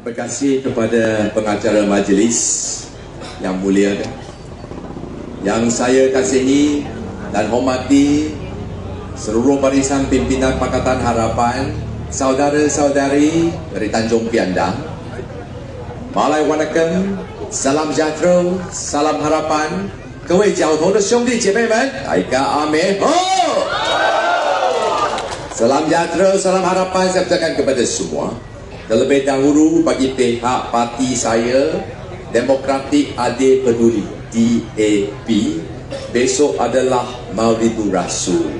Terima kasih kepada pengacara majlis yang mulia, yang saya kasihi dan hormati seluruh barisan pimpinan Pakatan Harapan, saudara-saudari dari Tanjung Piandang. Malai Wanakem, salam sejahtera, salam harapan, 各位交通的兄弟姐妹们，大家阿弥陀。Salam sejahtera, salam harapan saya ucapkan kepada semua. Terlebih dahulu bagi pihak parti saya, Demokratik Adil Peduli DAP, besok adalah Maulidur Rasul.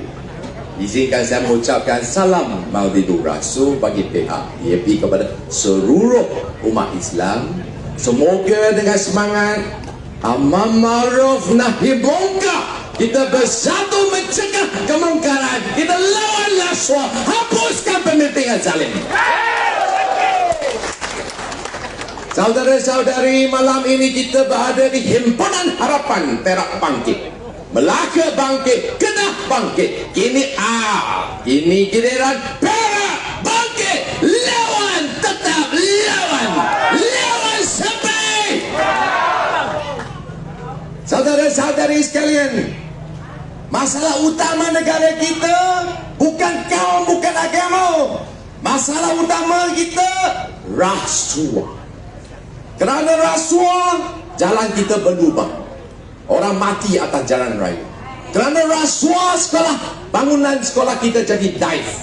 Izinkan saya mengucapkan salam Maulidur Rasul bagi pihak DAP kepada seluruh umat Islam. Semoga dengan semangat amar ma'ruf nahi munkar, kita bersatu mencegah kemungkaran, kita lawan rasuah, hapuskan pemimpinan zalim. Saudara-saudari, malam ini kita berada di Himpunan Harapan Perak Bangkit, Melaka Bangkit, Kedah Bangkit. Kini giliran Perak Bangkit. Lawan, tetap lawan, lawan sampai. Saudara-saudari sekalian, masalah utama negara kita bukan kaum, bukan agama. Masalah utama kita rasuah. Kerana rasuah, jalan kita berlubang. Orang mati atas jalan raya. Kerana rasuah, bangunan sekolah kita jadi dive,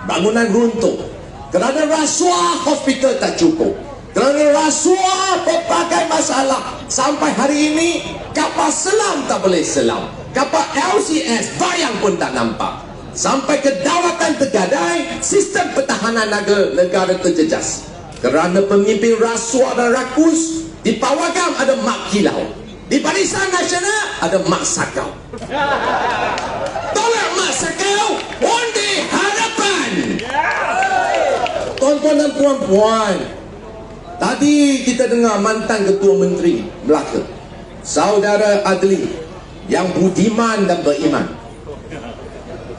bangunan runtuh. Kerana rasuah, hospital tak cukup. Kerana rasuah, berbagai masalah. Sampai hari ini, kapal selam tak boleh selam. Kapal LCS, bayang pun tak nampak. Sampai kedaulatan tergadai, sistem pertahanan negara terjejas. Kerana pemimpin rasuah dan rakus. Di Pawagam ada Mak Kilau, di Barisan Nasional ada Mak Sakau. Tolak Mak Sakau, undi harapan. Tuan-tuan dan puan-puan, tadi kita dengar mantan Ketua Menteri Melaka, Saudara Adli, yang budiman dan beriman.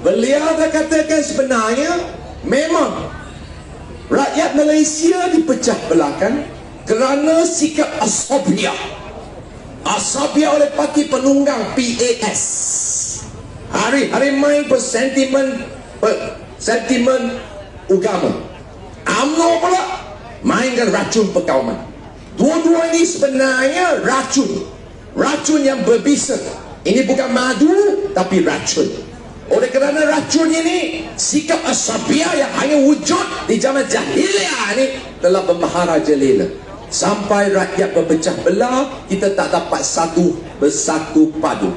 Beliau dah katakan sebenarnya memang rakyat Malaysia dipecah belahkan kerana sikap asabiah oleh parti penunggang PAS. Hari-hari main bersentimen agama. UMNO pula mainkan racun perkauman. Dua-dua ini sebenarnya racun yang berbisa. Ini bukan madu tapi racun. Oleh kerana racun ini, sikap asabiah yang hanya wujud di zaman jahiliah ini telah bermaharajalela. Sampai rakyat berpecah belah, kita tak dapat bersatu padu.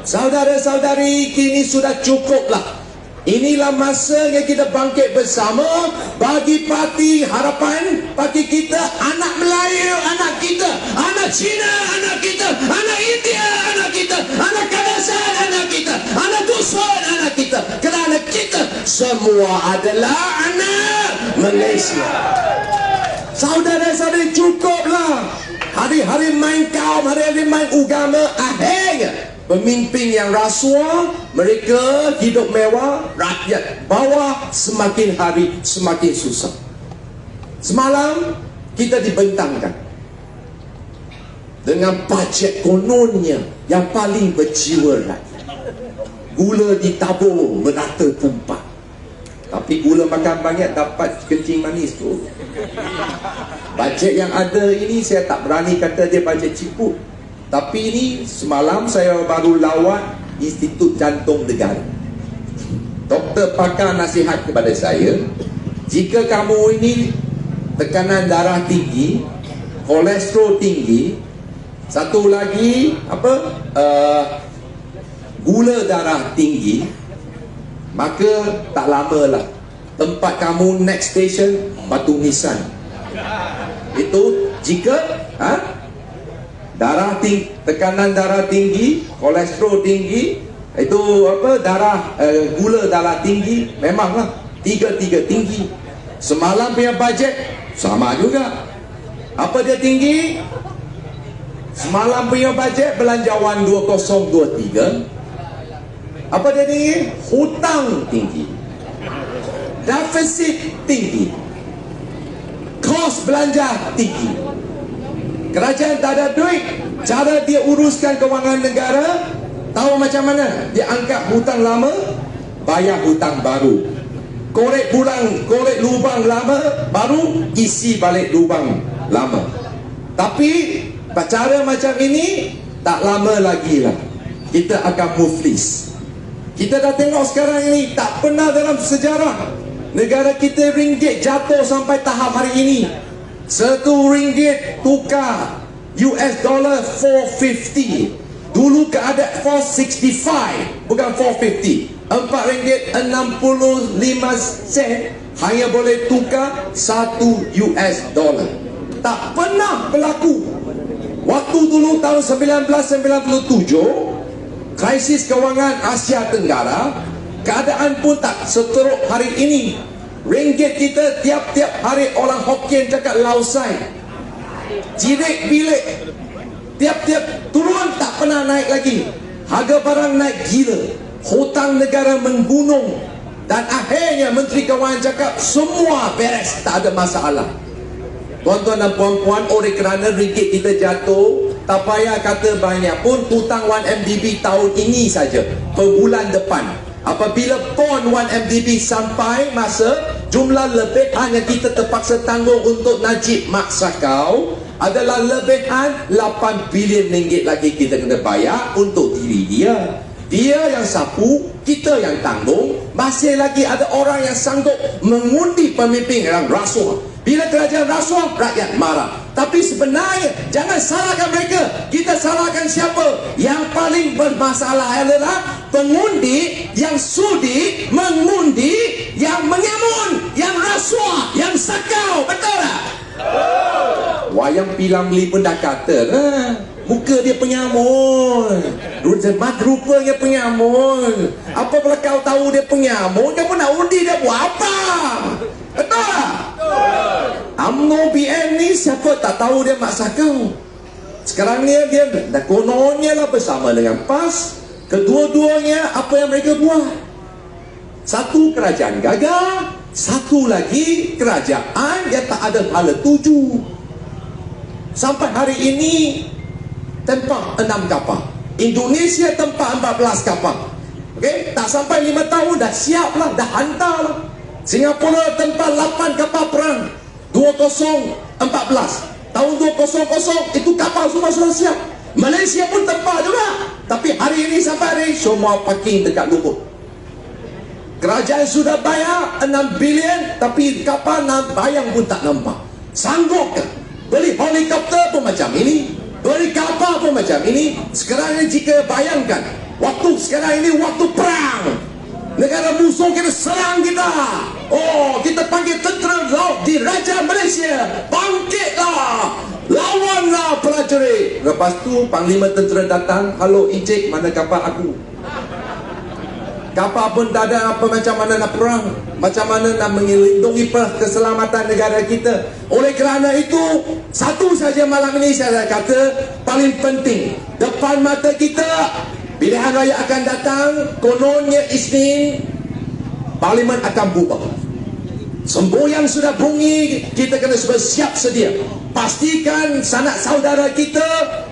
Saudara-saudari, kini sudah cukuplah. Inilah masa yang kita bangkit bersama bagi parti harapan, bagi kita, anak Melayu, anak kita, anak Cina, anak kita, anak India, anak kita, anak Kazakhstan, anak kita, anak Dusun, anak kita. Kerana kita semua adalah anak Malaysia. Saudara-saudari, cukuplah. Hari-hari main kaum, hari-hari main agama, akhirnya pemimpin yang rasuah, mereka hidup mewah, rakyat bawah semakin hari semakin susah. Semalam kita dibentangkan dengan bajet kononnya yang paling berjiwa rakyat. Gula ditabur merata tumpah. Tapi gula makan banyak dapat kencing manis tu. Bajet yang ada ini saya tak berani kata dia bajet ciput. Tapi ini semalam saya baru lawat Institut Jantung Negara. Doktor pakar nasihat kepada saya, jika kamu ini tekanan darah tinggi, kolesterol tinggi, satu lagi gula darah tinggi, maka tak lamalah tempat kamu next station Batu Nisan. Itu jika tekanan darah tinggi, kolesterol tinggi, itu gula darah tinggi, memanglah tiga tinggi. Semalam punya bajet sama juga. Apa dia tinggi? Semalam punya bajet belanjawan 2023. Apa dia tinggi? Hutang tinggi, defisit tinggi, kos belanja tinggi. Kerajaan tak ada duit. Cara dia uruskan kewangan negara, tahu macam mana? Dia angkat hutang lama, bayar hutang baru. Korek lubang lama, baru isi balik lubang lama. Tapi cara macam ini tak lama lagi lah kita akan muflis. Kita dah tengok sekarang ini, tak pernah dalam sejarah negara kita ringgit jatuh sampai tahap hari ini. Satu ringgit tukar US dollar 450. Dulu keadaan 465, bukan 450. RM4.65 hanya boleh tukar 1 US dollar. Tak pernah berlaku. Waktu dulu tahun 1997, krisis kewangan Asia Tenggara, keadaan pun tak seteruk hari ini. Ringgit kita tiap-tiap hari orang Hokkien cakap lausai. Jirik bilik. Tiap-tiap turun, tak pernah naik lagi. Harga barang naik gila. Hutang negara menggunung. Dan akhirnya Menteri Kewangan cakap semua beres, tak ada masalah. Tuan-tuan dan puan-puan, oleh kerana ringgit kita jatuh, tak payah kata banyak pun, hutang 1MDB tahun ini saja, per bulan depan, apabila pon 1MDB sampai masa, jumlah lebihan yang kita terpaksa tanggung untuk Najib Mak Sakau adalah lebihan 8 bilion ringgit lagi kita kena bayar untuk diri dia. Dia yang sapu, kita yang tanggung. Masih lagi ada orang yang sanggup mengundi pemimpin yang rasuah. Bila kerajaan rasuah, rakyat marah. Tapi sebenarnya jangan salahkan mereka. Kita salahkan siapa? Yang paling bermasalah adalah pengundi yang sudi mengundi, yang menyamun, yang rasuah, yang sakau. Betul tak? Wayang Pilamli pun dah kata lah, muka dia penyamun, rupanya penyamun. Apa pula kau tahu dia penyamun? Dia pun nak undi, dia buat apa? Betul tak? UMNO BN ni siapa tak tahu dia Mak Sakau. Sekarang ni dia dah kononnya lah bersama dengan PAS. Kedua-duanya apa yang mereka buat? Satu kerajaan gagal, satu lagi kerajaan yang tak ada hala tuju. Sampai hari ini tempah 6 kapal. Indonesia tempah 14 kapal. Okey, tak sampai 5 tahun dah siap lah, dah hantar lah. Singapura tempah 8 kapal perang 2014. Tahun 2000 itu kapal semua sudah siap. Malaysia pun tempah juga. Tapi hari ini sampai hari semua parking dekat Lubuk. Kerajaan sudah bayar 6 bilion, tapi kapal bayang pun tak nampak. Sanggup ke? Beli helikopter pun macam ini, beli kapal pun macam ini. Sekarang ini jika bayangkan, waktu sekarang ini waktu perang, negara musuh kita serang kita. Oh, kita panggil tentera laut di Raja Malaysia, bangkitlah, lawanlah prajurit. Lepas tu Panglima Tentera datang, halo Encik, mana kapal aku? Kapal pun tak ada apa, macam mana nak perang, macam mana nak melindungi keselamatan negara kita. Oleh kerana itu, satu saja malam ini saya kata paling penting, depan mata kita pilihan raya akan datang. Kononnya Isnin Parlimen akan bubar. Semboyang sudah bunyi, kita kena bersiap sedia. Pastikan sanak saudara kita,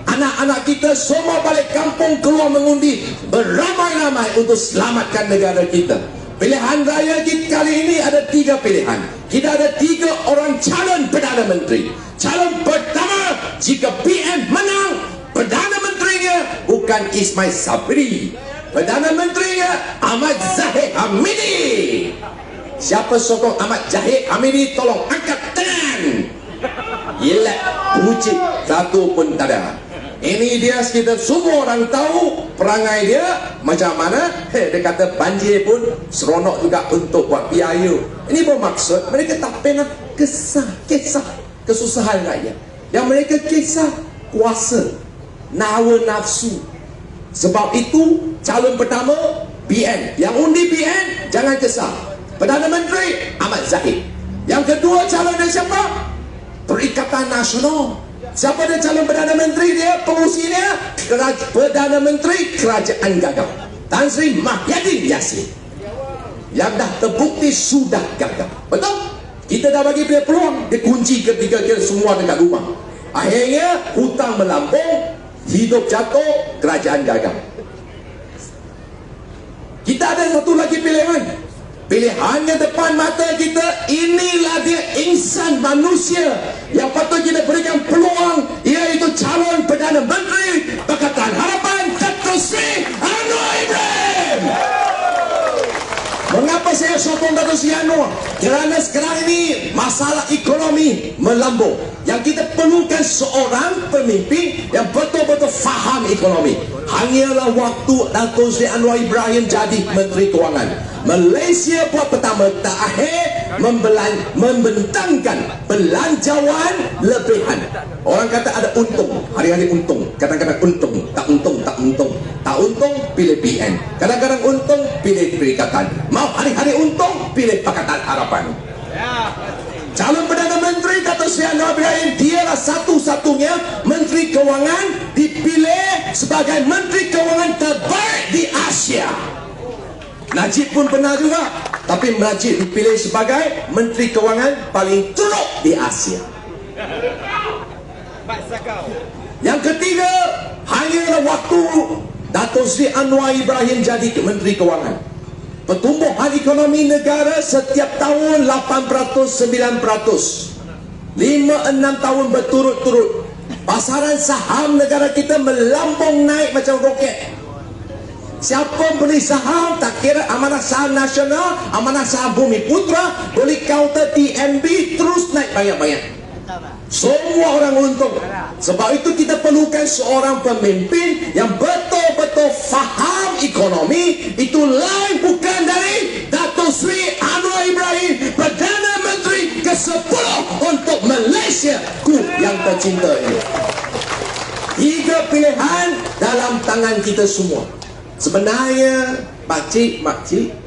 anak-anak kita semua balik kampung keluar mengundi beramai-ramai untuk selamatkan negara kita. Pilihan raya kita kali ini ada 3 pilihan. Kita ada 3 orang calon Perdana Menteri. Calon pertama, jika PM menang, Perdana Menterinya bukan Ismail Sabri, Perdana Menterinya Ahmad Zahid Hamidi. Siapa sokong Ahmad Zahid Hamidi, tolong angkat tangan. Yelah, pucik satu pun tak ada. Ini dia, kita semua orang tahu perangai dia macam mana. Dia kata banjir pun seronok juga untuk buat PIU. Ini bermaksud mereka tak pernah kisah kesusahan rakyat. Yang mereka kisah kuasa, nawa nafsu. Sebab itu calon pertama BN. Yang undi BN jangan kesal. Perdana Menteri Ahmad Zahid. Yang kedua calon dia siapa? Perikatan Nasional. Siapa dia calon Perdana Menteri dia? Pengurusi dia Perdana Menteri Kerajaan Gagal, Tan Sri Mahyadin Yassin, yang dah terbukti sudah gagal. Betul? Kita dah bagi dia peluang, dia kunci ketika kita semua dekat rumah. Akhirnya hutang melampau, hidup jatuh, kerajaan gagal. Kita ada satu lagi pilihan. Pilihannya depan mata kita. Inilah dia insan manusia yang patut kita berikan peluang, iaitu calon Perdana Menteri Pakatan Harapan Dato' Sri Anwar Ibrahim. Mengapa saya sokong Dato' Sri Anwar? Kerana sekarang ini masalah ekonomi melambung. Yang kita perlukan seorang pemimpin yang betul-betul faham ekonomi. Hanyalah waktu Dato' Sri Anwar Ibrahim jadi Menteri Kewangan, Malaysia buat pertama terakhir membentangkan belanjawan lebihan. Orang kata ada untung, hari-hari untung, kadang-kadang untung, tak untung, tak untung, tak untung, pilih PN. Kadang-kadang untung, pilih Perikatan. Mau hari-hari untung, pilih Pakatan Harapan. Calon Perdana Menteri Dato' Sri Anwar Ibrahim, dialah satu-satunya Menteri Kewangan dipilih sebagai Menteri Kewangan terbaik di Asia. Najib pun pernah juga, tapi Najib dipilih sebagai Menteri Kewangan paling teruk di Asia. Yang ketiga, hanyalah waktu Dato' Sri Anwar Ibrahim jadi Menteri Kewangan. Pertumbuhan ekonomi negara setiap tahun 8%, 9%. 5-6 tahun berturut-turut. Pasaran saham negara kita melambung naik macam roket. Siapa beli saham, tak kira Amanah Saham Nasional, Amanah Saham Bumi Putra, beli counter TNB, terus naik banyak-banyak. Semua orang untung. Sebab itu kita perlukan seorang pemimpin yang betul-betul faham ekonomi. Itu lain bukan dari Dato' Sri Anwar Ibrahim, Perdana Menteri ke-10 untuk Malaysia ku yang tercinta ini. 3 pilihan dalam tangan kita semua. Sebenarnya makcik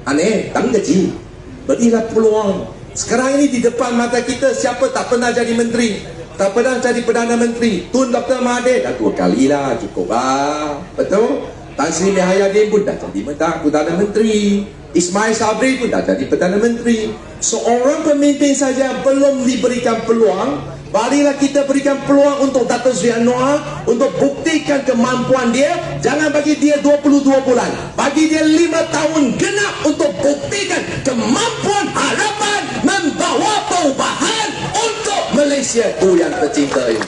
aneh tak gaji, berilah peluang. Sekarang ini di depan mata kita, siapa tak pernah jadi menteri, tak pernah jadi Perdana Menteri? Tun Dr. Mahathir dah 2 kali lah, cukup lah, betul? Tan Sri Muhyiddin pun dah jadi Perdana Menteri, Ismail Sabri pun dah jadi Perdana Menteri. Seorang pemimpin saja belum diberikan peluang. Marilah kita berikan peluang untuk Dato' Sri Anwar untuk buktikan kemampuan dia. Jangan bagi dia 22 bulan, bagi dia 5 tahun genap untuk buktikan kemampuan harapan membawa perubahan untuk Malaysia ku yang tercinta ini.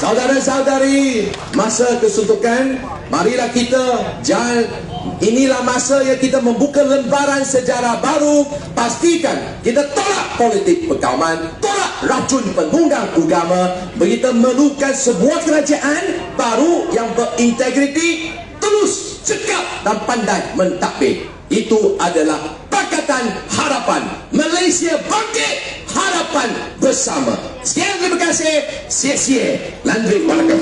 Saudara-saudari, masa kesuntukan, marilah kita inilah masa yang kita membuka lembaran sejarah baru. Pastikan kita tolak politik perkauman, tolak racun penunggang agama. Kita memerlukan sebuah kerajaan baru yang berintegriti, tulus, cekap dan pandai mentadbir. Itu adalah Pakatan Harapan. Malaysia bangkit, harapan bersama. Sekian, terima kasih. Sia-sia. Landry Malaka.